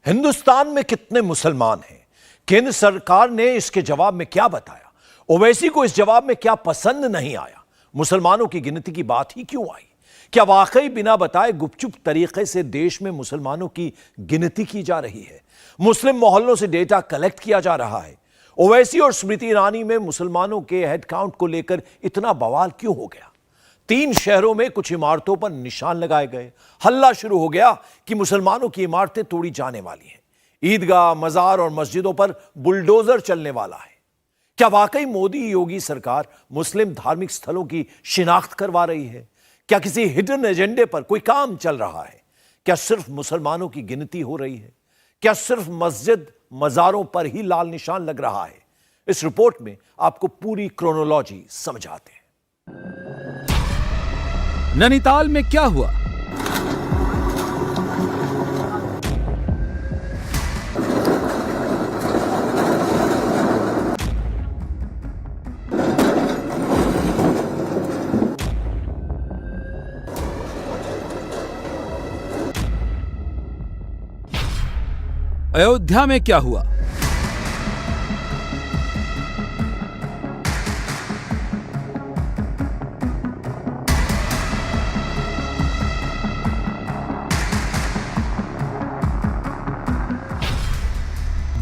हिंदुस्तान में कितने मुसलमान हैं? केंद्र सरकार ने इसके जवाब में क्या बताया? ओवैसी को इस जवाब में क्या पसंद नहीं आया? मुसलमानों की गिनती की बात ही क्यों आई? क्या वाकई बिना बताए गुपचुप तरीके से देश में मुसलमानों की गिनती की जा रही है? मुस्लिम मोहल्लों से डेटा कलेक्ट किया जा रहा है? ओवैसी और स्मृति ईरानी में मुसलमानों के हेडकाउंट को लेकर इतना बवाल क्यों हो गया? 3 शहरों में कुछ इमारतों पर निशान लगाए गए। हल्ला शुरू हो गया कि मुसलमानों की इमारतें तोड़ी जाने वाली हैं। ईदगाह, मजार और मस्जिदों पर बुलडोजर चलने वाला है। क्या वाकई मोदी योगी सरकार मुस्लिम धार्मिक स्थलों की शिनाख्त करवा रही है? क्या किसी हिडन एजेंडे पर कोई काम चल रहा है? क्या सिर्फ मुसलमानों की गिनती हो रही है? क्या सिर्फ मस्जिद, मजारों पर ही लाल निशान लग रहा है? इस रिपोर्ट में आपको पूरी क्रोनोलॉजी समझाते हैं। नैनीताल में क्या हुआ? अयोध्या में क्या हुआ?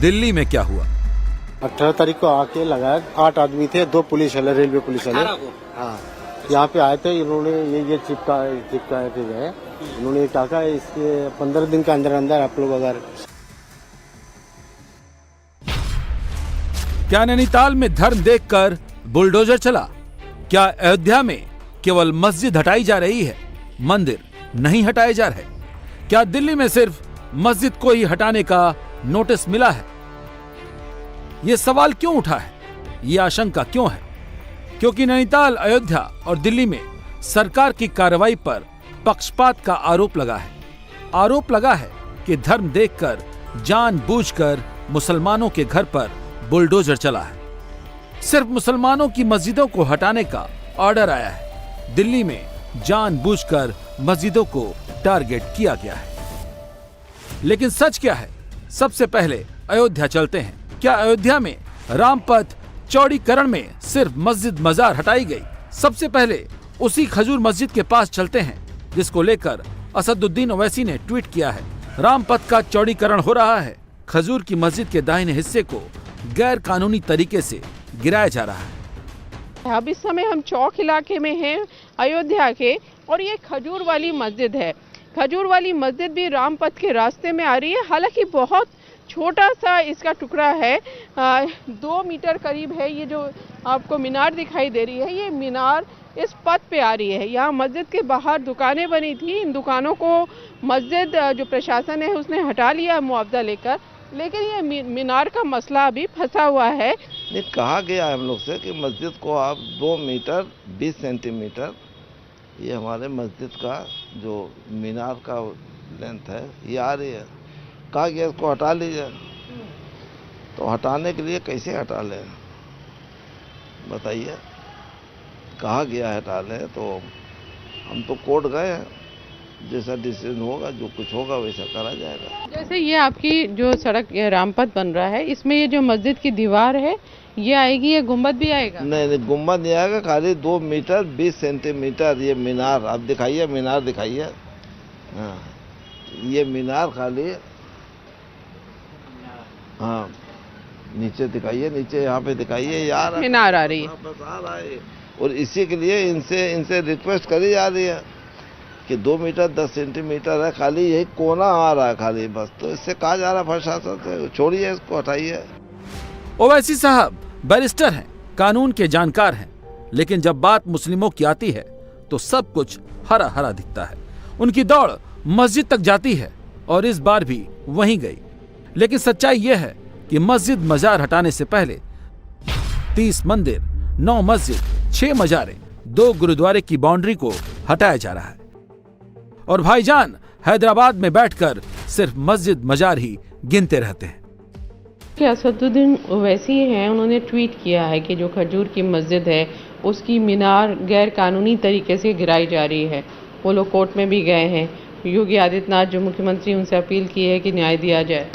दिल्ली में क्या हुआ? 18 तारीख को आके लगाया। 8 आदमी थे, 2 पुलिस वाले, रेलवे पुलिस वाले। हाँ, यहाँ पे आए थे। इन्होंने ये चिपका के गए। इन्होंने कहा इसके 15 दिन के अंदर अंदर आप लोग अगर। क्या नैनीताल में धर्म देखकर बुलडोजर चला? क्या अयोध्या में केवल मस्जिद हटाई जा रही है, मंदिर नहीं हटाए जा रहे? क्या दिल्ली में सिर्फ मस्जिद को ही हटाने का नोटिस मिला है? यह सवाल क्यों उठा है? यह आशंका क्यों है? क्योंकि नैनीताल, अयोध्या और दिल्ली में सरकार की कार्रवाई पर पक्षपात का आरोप लगा है। आरोप लगा है कि धर्म देखकर जानबूझकर मुसलमानों के घर पर बुलडोजर चला है। सिर्फ मुसलमानों की मस्जिदों को हटाने का ऑर्डर आया है। दिल्ली में जानबूझकर मस्जिदों को टारगेट किया गया है। लेकिन सच क्या है? सबसे पहले अयोध्या चलते हैं। क्या अयोध्या में रामपथ चौड़ीकरण में सिर्फ मस्जिद मजार हटाई गई? सबसे पहले उसी खजूर मस्जिद के पास चलते हैं, जिसको लेकर असदुद्दीन ओवैसी ने ट्वीट किया है। रामपथ का चौड़ीकरण हो रहा है। खजूर की मस्जिद के दाहिने हिस्से को गैर कानूनी तरीके से गिराया जा रहा है। अब इस समय हम चौक इलाके में हैं अयोध्या के, और ये खजूर वाली मस्जिद है। खजूर वाली मस्जिद भी रामपथ के रास्ते में आ रही है। हालांकि बहुत छोटा सा इसका टुकड़ा है, 2 मीटर करीब है। ये जो आपको मीनार दिखाई दे रही है, ये मीनार इस पथ पे आ रही है। यहाँ मस्जिद के बाहर दुकानें बनी थी। इन दुकानों को मस्जिद जो प्रशासन है उसने हटा लिया मुआवजा लेकर, लेकिन ये मीनार का मसला अभी फंसा हुआ है। ये कहा गया है हम लोग से कि मस्जिद को आप 2 मीटर 20 सेंटीमीटर, ये हमारे मस्जिद का जो मीनार का लेंथ है ये आ रही है। कहा गया इसको हटा लीजिए। तो हटाने के लिए कैसे हटा लें बताइए? कहा गया है हटा लें, तो हम तो कोर्ट गए हैं। जैसा डिसीजन होगा, जो कुछ होगा वैसा करा जाएगा। जैसे ये आपकी जो सड़क रामपथ बन रहा है, इसमें ये जो मस्जिद की दीवार है ये आएगी, ये गुम्बद भी आएगा? नहीं, गुम्बद नहीं आएगा। खाली 2 मीटर 20 सेंटीमीटर ये मीनार। आप दिखाइए, मीनार दिखाइए। हाँ, ये मीनार खाली, हाँ नीचे दिखाइए, नीचे यहाँ पे दिखाइए यार, मीनार आ रही है। बस आ रहा है। और इसी के लिए इनसे रिक्वेस्ट करी जा रही है कि 2 मीटर 10 सेंटीमीटर है, खाली यही कोना आ रहा है खाली, बस। तो इससे कहा जा रहा है प्रशासन से, छोड़िए इसको, हटाइए। ओवैसी साहब बैरिस्टर हैं, कानून के जानकार हैं, लेकिन जब बात मुस्लिमों की आती है तो सब कुछ हरा हरा दिखता है। उनकी दौड़ मस्जिद तक जाती है और इस बार भी वहीं गई। लेकिन सच्चाई यह है कि मस्जिद मजार हटाने से पहले 30 मंदिर, 9 मस्जिद, 6 मजारें, 2 गुरुद्वारे की बाउंड्री को हटाया जा रहा है। और भाईजान हैदराबाद में बैठकर सिर्फ मस्जिद मजार ही गिनते रहते हैं। असदुद्दीन ओवैसी हैं, उन्होंने ट्वीट किया है कि जो खजूर की मस्जिद है उसकी मीनार गैर कानूनी तरीके से गिराई जा रही है। वो लोग कोर्ट में भी गए हैं योगी आदित्यनाथ जो मुख्यमंत्री उनसे अपील की है कि न्याय दिया जाए?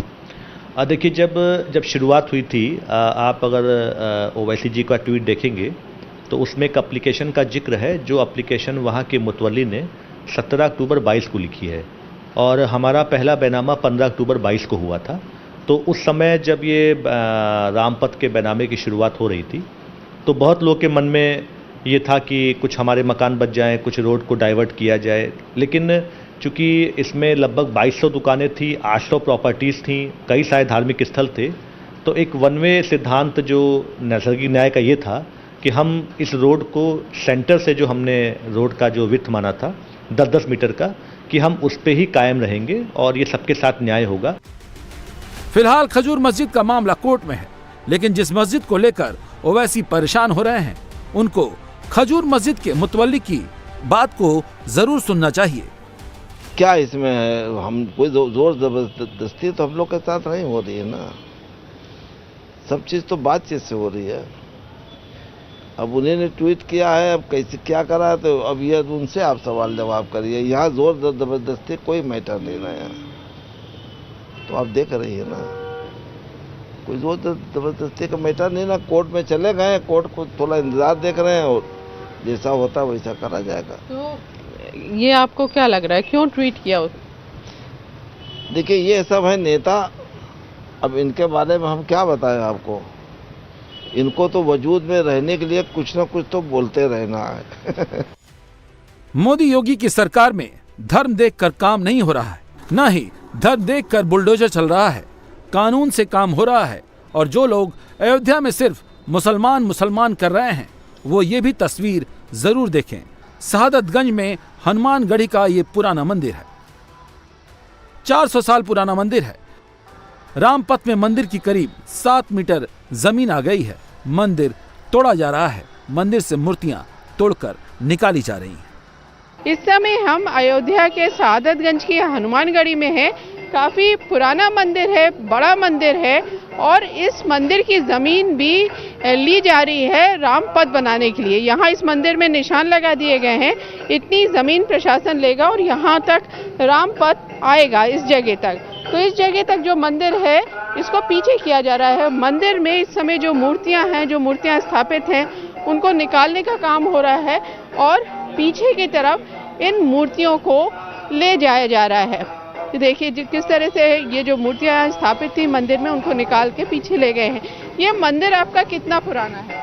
देखिए, जब शुरुआत हुई थी, आप अगर ओवैसी जी का ट्वीट देखेंगे तो उसमें एक एप्लीकेशन का जिक्र है, जो एप्लीकेशन वहाँ के मुतवल्ली ने 17 अक्टूबर 22 को लिखी है और हमारा पहला बैनामा 15 अक्टूबर 22 को हुआ था। तो उस समय जब ये रामपथ के बैनामे की शुरुआत हो रही थी तो बहुत लोगों के मन में ये था कि कुछ हमारे मकान बच जाएं, कुछ रोड को डाइवर्ट किया जाए, लेकिन चूँकि इसमें लगभग 2200 दुकानें थी, 800 प्रॉपर्टीज़ थी, कई सारे धार्मिक स्थल थे, तो एक वन वे सिद्धांत जो नैसर्गिक न्याय का ये था कि हम इस रोड को सेंटर से, जो हमने रोड का जो विड्थ माना था 10-10 मीटर का, कि हम उस पे ही कायम रहेंगे और ये सबके साथ न्याय होगा। फिलहाल खजूर मस्जिद का मामला कोर्ट में है, लेकिन जिस मस्जिद को लेकर ओवैसी परेशान हो रहे हैं उनको खजूर मस्जिद के मुतवल्ली की बात को जरूर सुनना चाहिए। क्या इसमें है, हम कोई जोर जबरदस्ती तो हम लोग के साथ नहीं हो रही है ना, सब चीज़ तो बातचीत से हो रही है। अब उन्हीं ने ट्वीट किया है, अब कैसे क्या करा है, तो अब ये उनसे आप सवाल जवाब करिए। यहाँ जोर जबरदस्ती कोई मैटर नहीं रहा है, तो आप देख रही है ना, कोई जोर जबरदस्ती का मैटर नहीं ना। कोर्ट में चले गए, कोर्ट को थोड़ा इंतजार देख रहे हैं और जैसा होता वैसा करा जाएगा। तो ये आपको क्या लग रहा है, क्यों ट्वीट किया? देखिए, ये सब है नेता, अब इनके बारे में हम क्या बताएं आपको। इनको तो वजूद में रहने के लिए कुछ ना कुछ तो बोलते रहना है। मोदी योगी की सरकार में धर्म देखकर काम नहीं हो रहा है, न ही धर्म देखकर बुलडोजर चल रहा है। कानून से काम हो रहा है और जो लोग अयोध्या में सिर्फ मुसलमान कर रहे हैं वो ये भी तस्वीर जरूर देखें। शहादतगंज में हनुमानगढ़ी का ये पुराना मंदिर है, 400 साल पुराना मंदिर है। रामपथ में मंदिर की करीब 7 मीटर जमीन आ गई है। मंदिर तोड़ा जा रहा है, मंदिर से मूर्तियां तोड़कर निकाली जा रही हैं। इस समय हम अयोध्या के शहादतगंज की हनुमानगढ़ी में हैं। काफ़ी पुराना मंदिर है, बड़ा मंदिर है और इस मंदिर की ज़मीन भी ली जा रही है रामपथ बनाने के लिए। यहाँ इस मंदिर में निशान लगा दिए गए हैं, इतनी ज़मीन प्रशासन लेगा और यहाँ तक रामपथ आएगा, इस जगह तक। तो इस जगह तक जो मंदिर है इसको पीछे किया जा रहा है। मंदिर में इस समय जो मूर्तियाँ हैं, जो मूर्तियाँ स्थापित हैं, उनको निकालने का काम हो रहा है और पीछे की तरफ इन मूर्तियों को ले जाया जा रहा है। देखिए किस तरह से ये जो मूर्तियां स्थापित थी मंदिर में, उनको निकाल के पीछे ले गए हैं। ये मंदिर आपका कितना पुराना है?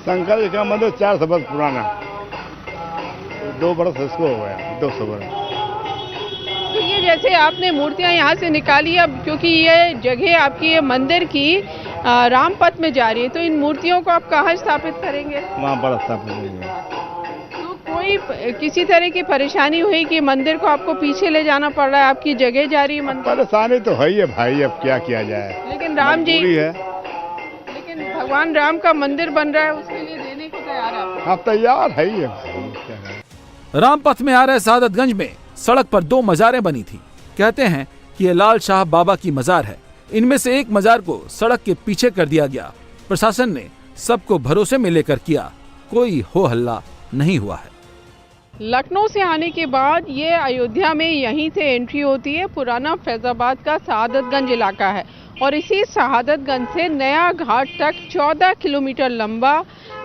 शंकर जी का मंदिर 400 वर्ष पुराना, 2 बरस इसको हो गया, 200 वर्ष। तो ये जैसे आपने मूर्तियां यहाँ से निकाली, अब क्योंकि ये जगह आपकी ये मंदिर की रामपथ में जा रही है, तो इन मूर्तियों को आप कहाँ स्थापित करेंगे? वहाँ पर स्थापित करेंगे। कोई किसी तरह की परेशानी हुई कि मंदिर को आपको पीछे ले जाना पड़ रहा है, आपकी जगह जा रही है मंदिर? परेशानी तो है ही है भाई, अब क्या किया जाए। लेकिन राम जी है, लेकिन भगवान राम का मंदिर बन रहा है, उसके लिए देने को तैयार है? हाँ, तैयार है ही है। रामपथ में आ रहे शहादतगंज में सड़क पर 2 मज़ारें बनी थी। कहते हैं कि ये लाल शाह बाबा की मज़ार है। इनमें से एक मज़ार को सड़क के पीछे कर दिया गया। प्रशासन ने सबको भरोसे में लेकर किया, कोई हो हल्ला नहीं हुआ है। लखनऊ से आने के बाद ये अयोध्या में यहीं से एंट्री होती है। पुराना फैजाबाद का शहादतगंज इलाका है और इसी शहादतगंज से नया घाट तक 14 किलोमीटर लंबा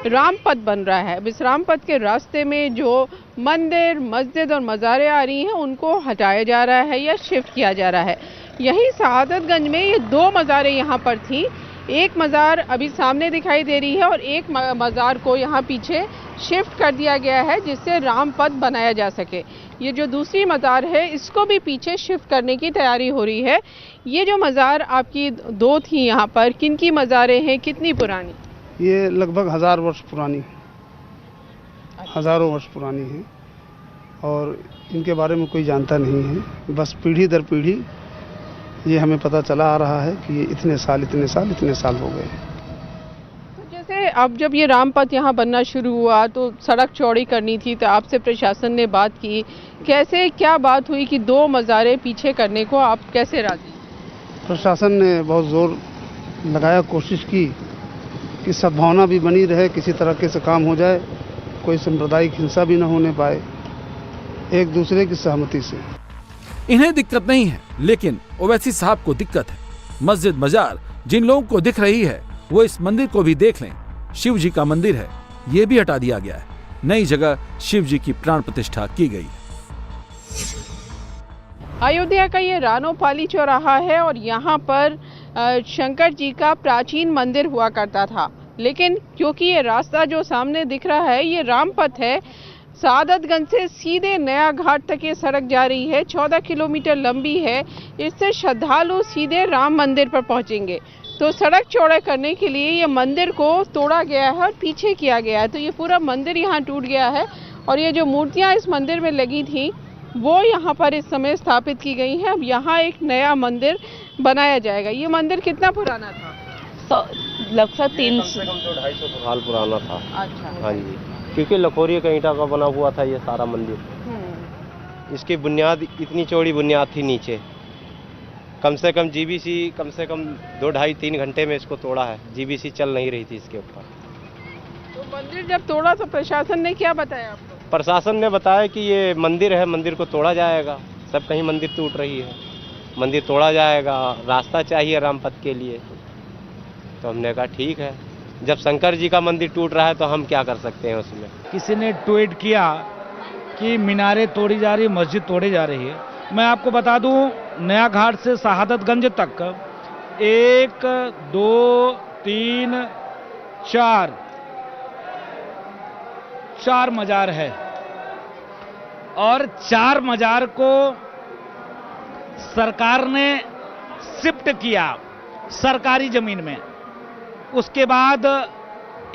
रामपथ बन रहा है। अब इस रामपथ के रास्ते में जो मंदिर, मस्जिद और मज़ारें आ रही हैं उनको हटाया जा रहा है या शिफ्ट किया जा रहा है। यहीं शहादतगंज में ये 2 मज़ारें यहाँ पर थी। एक मज़ार अभी सामने दिखाई दे रही है और एक मज़ार को यहाँ पीछे शिफ्ट कर दिया गया है जिससे रामपथ बनाया जा सके। ये जो दूसरी मज़ार है इसको भी पीछे शिफ्ट करने की तैयारी हो रही है। ये जो मज़ार आपकी 2 थी यहाँ पर, किन की मज़ारें हैं, कितनी पुरानी? ये लगभग 1000 वर्ष पुरानी, हज़ारों वर्ष पुरानी है और इनके बारे में कोई जानता नहीं है। बस पीढ़ी दर पीढ़ी ये हमें पता चला आ रहा है कि ये इतने साल हो गए। जैसे अब जब ये रामपथ यहाँ बनना शुरू हुआ तो सड़क चौड़ी करनी थी, तो आपसे प्रशासन ने बात की, कैसे क्या बात हुई कि 2 मज़ारें पीछे करने को आप कैसे राजी? प्रशासन ने बहुत जोर लगाया, कोशिश की कि सद्भावना भी बनी रहे, किसी तरह से काम हो जाए, कोई सांप्रदायिक हिंसा भी न होने पाए। एक दूसरे की सहमति से। इन्हें दिक्कत नहीं है, लेकिन ओवैसी साहब को दिक्कत है। मस्जिद मजार जिन लोगों को दिख रही है वो इस मंदिर को भी देख लें। शिव जी का मंदिर है, ये भी हटा दिया गया है। नई जगह शिव जी की प्राण प्रतिष्ठा की गई है। अयोध्या का ये रानोपाली चौराहा है और यहाँ पर शंकर जी का प्राचीन मंदिर हुआ करता था, लेकिन क्योंकि ये रास्ता जो सामने दिख रहा है ये रामपथ है, सादतगंज से सीधे नया घाट तक ये सड़क जा रही है, 14 किलोमीटर लंबी है। इससे श्रद्धालु सीधे राम मंदिर पर पहुंचेंगे। तो सड़क चौड़ा करने के लिए ये मंदिर को तोड़ा गया है और पीछे किया गया है, तो ये पूरा मंदिर यहाँ टूट गया है और ये जो मूर्तियाँ इस मंदिर में लगी थी वो यहाँ पर इस समय स्थापित की गई हैं। अब यहाँ एक नया मंदिर बनाया जाएगा। ये मंदिर कितना पुराना था? लगभग 300 250 साल पुराना था। अच्छा। हाँ जी, क्योंकि लखोरिया का ईंटा का बना हुआ था ये सारा मंदिर। इसकी बुनियाद इतनी चौड़ी बुनियाद थी नीचे, कम से कम जीबीसी कम से कम 2-2.5-3 घंटे में इसको तोड़ा है। जीबीसी चल नहीं रही थी इसके ऊपर। तो मंदिर जब तोड़ा तो प्रशासन ने क्या बताया आपको? प्रशासन ने बताया कि ये मंदिर है, मंदिर को तोड़ा जाएगा। सब कहीं मंदिर टूट रही है, मंदिर तोड़ा जाएगा, रास्ता चाहिए रामपथ के लिए। तो हमने कहा ठीक है, जब शंकर जी का मंदिर टूट रहा है तो हम क्या कर सकते हैं उसमें। किसी ने ट्वीट किया कि मीनारें तोड़ी जा रही, मस्जिद तोड़ी जा रही है। मैं आपको बता दूं, नया घाट से शहादतगंज तक 1, 2, 3, 4 मजार है और 4 मजार को सरकार ने शिफ्ट किया सरकारी जमीन में। उसके बाद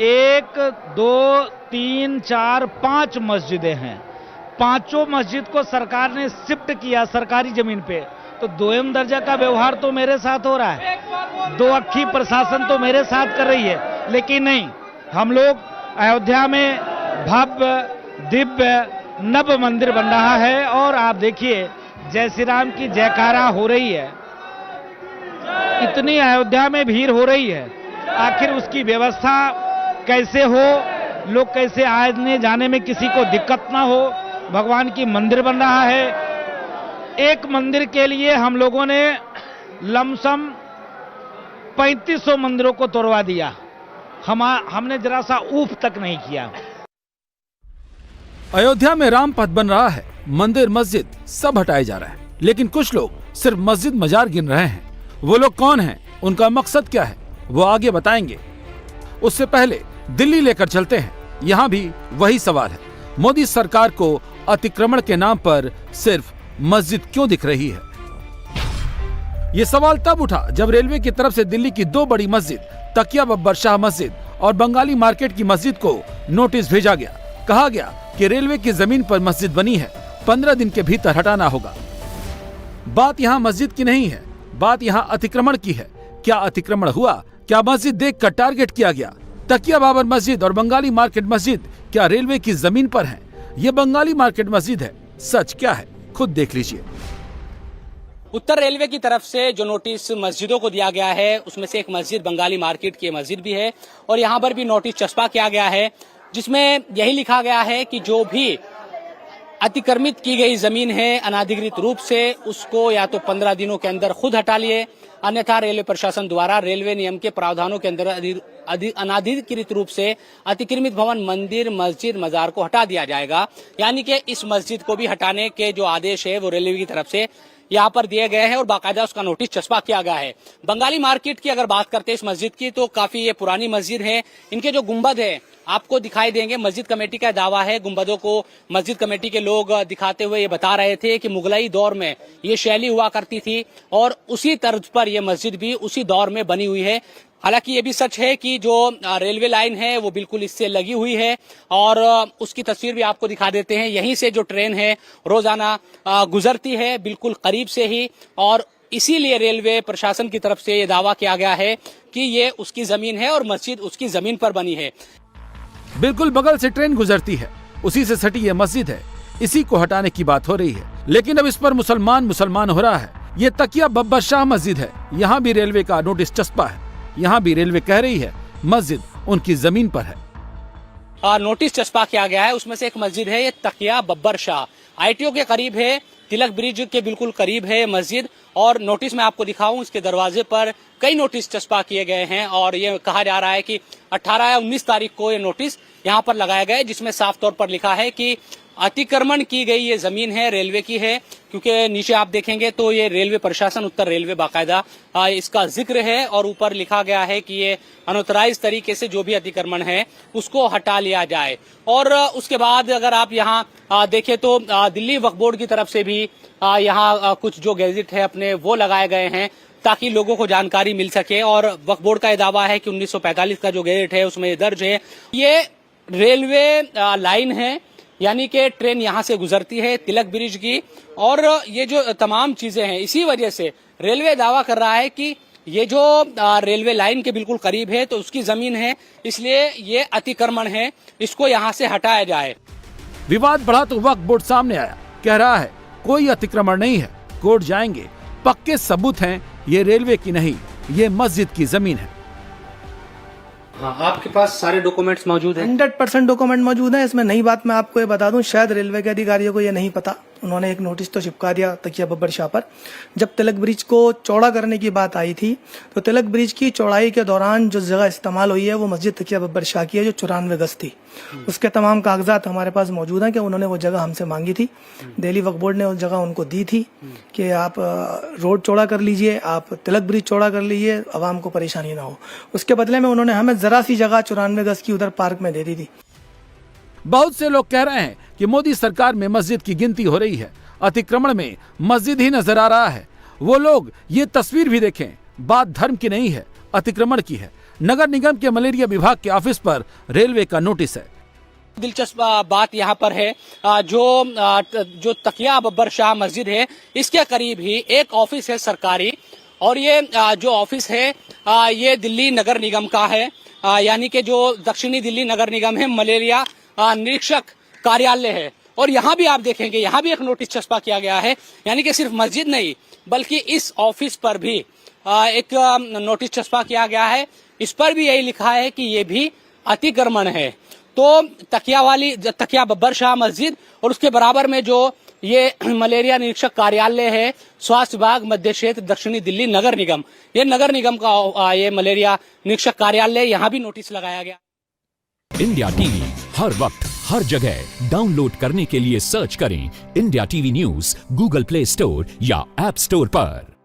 1, 2, 3, 4, 5 मस्जिदें हैं। 5 मस्जिद को सरकार ने शिफ्ट किया सरकारी जमीन पे। तो दोयम दर्जा का व्यवहार तो मेरे साथ हो रहा है, दो अक्खी प्रशासन तो मेरे साथ कर रही है। लेकिन नहीं, हम लोग अयोध्या में भव्य दिव्य नव मंदिर बन रहा है और आप देखिए जय श्री राम की जयकारा हो रही है। इतनी अयोध्या में भीड़ हो रही है, आखिर उसकी व्यवस्था कैसे हो, लोग कैसे आने जाने में किसी को दिक्कत ना हो। भगवान की मंदिर बन रहा है। एक मंदिर के लिए हम लोगों ने लमसम 3500 मंदिरों को तोड़वा दिया। हमने जरा सा ऊफ तक नहीं किया। अयोध्या में राम पथ बन रहा है, मंदिर मस्जिद सब हटाए जा रहा है, लेकिन कुछ लोग सिर्फ मस्जिद मजार गिन रहे हैं। वो लोग कौन हैं, उनका मकसद क्या है, वो आगे बताएंगे। उससे पहले दिल्ली लेकर चलते हैं। यहाँ भी वही सवाल है, मोदी सरकार को अतिक्रमण के नाम पर सिर्फ मस्जिद क्यों दिख रही है। ये सवाल तब उठा जब रेलवे की तरफ से दिल्ली की 2 बड़ी मस्जिद तकिया बब्बर शाह मस्जिद और बंगाली मार्केट की मस्जिद को नोटिस भेजा गया। कहा गया कि रेलवे की जमीन पर मस्जिद बनी है, 15 दिन के भीतर हटाना होगा। बात यहाँ मस्जिद की नहीं है, बात यहाँ अतिक्रमण की है। क्या अतिक्रमण हुआ? क्या मस्जिद देखकर टारगेट किया गया? तकिया बाबर मस्जिद और बंगाली मार्केट मस्जिद क्या रेलवे की जमीन पर है? ये बंगाली मार्केट मस्जिद है, सच क्या है खुद देख लीजिए। उत्तर रेलवे की तरफ से जो नोटिस मस्जिदों को दिया गया है उसमें से एक मस्जिद बंगाली मार्केट की मस्जिद भी है और यहाँ पर भी नोटिस चस्पा किया गया है, जिसमें यही लिखा गया है कि जो भी अतिक्रमित की गई जमीन है अनाधिकृत रूप से, उसको या तो 15 दिनों के अंदर खुद हटा लिए, अन्यथा रेलवे प्रशासन द्वारा रेलवे नियम के प्रावधानों के अंदर अनाधिकृत रूप से अतिक्रमित भवन, मंदिर, मस्जिद, मजार को हटा दिया जाएगा। यानी कि इस मस्जिद को भी हटाने के जो आदेश है वो रेलवे की तरफ से यहाँ पर दिए गए हैं और बाकायदा उसका नोटिस चस्पा किया गया है। बंगाली मार्केट की अगर बात करते हैं इस मस्जिद की, तो काफी ये पुरानी मस्जिद है। इनके जो गुंबद है आपको दिखाई देंगे। मस्जिद कमेटी का दावा है, गुंबदों को मस्जिद कमेटी के लोग दिखाते हुए ये बता रहे थे कि मुगलई दौर में ये शैली हुआ करती थी और उसी तर्ज पर ये मस्जिद भी उसी दौर में बनी हुई है। हालांकि ये भी सच है कि जो रेलवे लाइन है वो बिल्कुल इससे लगी हुई है और उसकी तस्वीर भी आपको दिखा देते हैं। यहीं से जो ट्रेन है रोजाना गुजरती है बिल्कुल करीब से ही, और इसीलिए रेलवे प्रशासन की तरफ से ये दावा किया गया है कि ये उसकी जमीन है और मस्जिद उसकी जमीन पर बनी है। बिल्कुल बगल से ट्रेन गुजरती है, उसी से सटी ये मस्जिद है, इसी को हटाने की बात हो रही है। लेकिन अब इस पर मुसलमान हो रहा है। ये तकिया बब्बर शाह मस्जिद है, यहाँ भी रेलवे का नोटिस चस्पा है। यहाँ भी रेलवे कह रही है मस्जिद उनकी जमीन पर है। नोटिस चस्पा किया गया है, उसमें से एक मस्जिद है ये तकिया बब्बर शाह। ITO के करीब है, तिलक ब्रिज के बिल्कुल करीब है मस्जिद। और नोटिस मैं आपको दिखाऊं, इसके दरवाजे पर कई नोटिस चस्पा किए गए हैं और ये कहा जा रहा है कि 18 या 19 तारीख को ये नोटिस यहाँ पर लगाया गया है, जिसमें साफ तौर पर लिखा है कि अतिक्रमण की गई ये जमीन है, रेलवे की है। क्योंकि नीचे आप देखेंगे तो ये रेलवे प्रशासन, उत्तर रेलवे बाकायदा इसका जिक्र है और ऊपर लिखा गया है कि ये अनऑथराइज तरीके से जो भी अतिक्रमण है उसको हटा लिया जाए। और उसके बाद अगर आप यहाँ देखें तो दिल्ली वक्फ बोर्ड की तरफ से भी यहाँ कुछ जो गैजेट है अपने वो लगाए गए हैं ताकि लोगों को जानकारी मिल सके। और वक्फ बोर्ड का ये दावा है कि 1945 का जो गैजेट है उसमें दर्ज है। ये रेलवे लाइन है, यानी कि ट्रेन यहां से गुजरती है तिलक ब्रिज की। और ये जो तमाम चीजें हैं, इसी वजह से रेलवे दावा कर रहा है कि ये जो रेलवे लाइन के बिल्कुल करीब है तो उसकी जमीन है, इसलिए ये अतिक्रमण है, इसको यहां से हटाया जाए। विवाद बढ़ा तो वक्फ बोर्ड सामने आया, कह रहा है कोई अतिक्रमण नहीं है, कोर्ट जाएंगे, पक्के सबूत हैं, ये रेलवे की नहीं, ये मस्जिद की जमीन है। हाँ, आपके पास सारे डॉक्यूमेंट्स मौजूद हैं? 100% डॉक्यूमेंट मौजूद है। इसमें नई बात मैं आपको ये बता दूं, शायद रेलवे के अधिकारियों को ये नहीं पता, उन्होंने एक नोटिस तो चिपका दिया तकिया बब्बर शाह पर। जब तिलक ब्रिज को चौड़ा करने की बात आई थी तो तिलक ब्रिज की चौड़ाई के दौरान जो जगह इस्तेमाल हुई है वो मस्जिद तकिया बब्बर शाह की है, जो 94 गज थी। उसके तमाम कागजात हमारे पास मौजूद हैं कि उन्होंने वो जगह हमसे मांगी थी। दिल्ली वक्फ बोर्ड ने उस जगह उनको दी थी कि आप रोड चौड़ा कर लीजिए, आप तिलक ब्रिज चौड़ा कर लीजिए, आवाम को परेशानी ना हो। उसके बदले में उन्होंने हमें जरा सी जगह 94 गज की उधर पार्क में दे दी थी। बहुत से लोग कह रहे हैं कि मोदी सरकार में मस्जिद की गिनती हो रही है, अतिक्रमण में मस्जिद ही नजर आ रहा है। वो लोग ये तस्वीर भी देखें, बात धर्म की नहीं है, अतिक्रमण की है। नगर निगम के मलेरिया विभाग के ऑफिस पर रेलवे का नोटिस है। दिलचस्प बात यहाँ पर है, जो तकिया बब्बर शाह मस्जिद है इसके करीब ही एक ऑफिस है सरकारी, और ये जो ऑफिस है ये दिल्ली नगर निगम का है, यानी कि जो दक्षिणी दिल्ली नगर निगम है, मलेरिया निरीक्षक कार्यालय है। और यहाँ भी आप देखेंगे, यहाँ भी एक नोटिस चस्पा किया गया है, यानी कि सिर्फ मस्जिद नहीं बल्कि इस ऑफिस पर भी एक नोटिस चस्पा किया गया है। इस पर भी यही लिखा है कि ये भी अतिक्रमण है। तो तकिया बब्बर शाह मस्जिद और उसके बराबर में जो ये मलेरिया निरीक्षक कार्यालय है, स्वास्थ्य विभाग मध्य क्षेत्र दक्षिणी दिल्ली नगर निगम, ये नगर निगम का ये मलेरिया निरीक्षक कार्यालय, यहाँ भी नोटिस लगाया गया। इंडिया टीवी हर वक्त हर जगह डाउनलोड करने के लिए सर्च करें India TV news Google play store या ऐप स्टोर पर।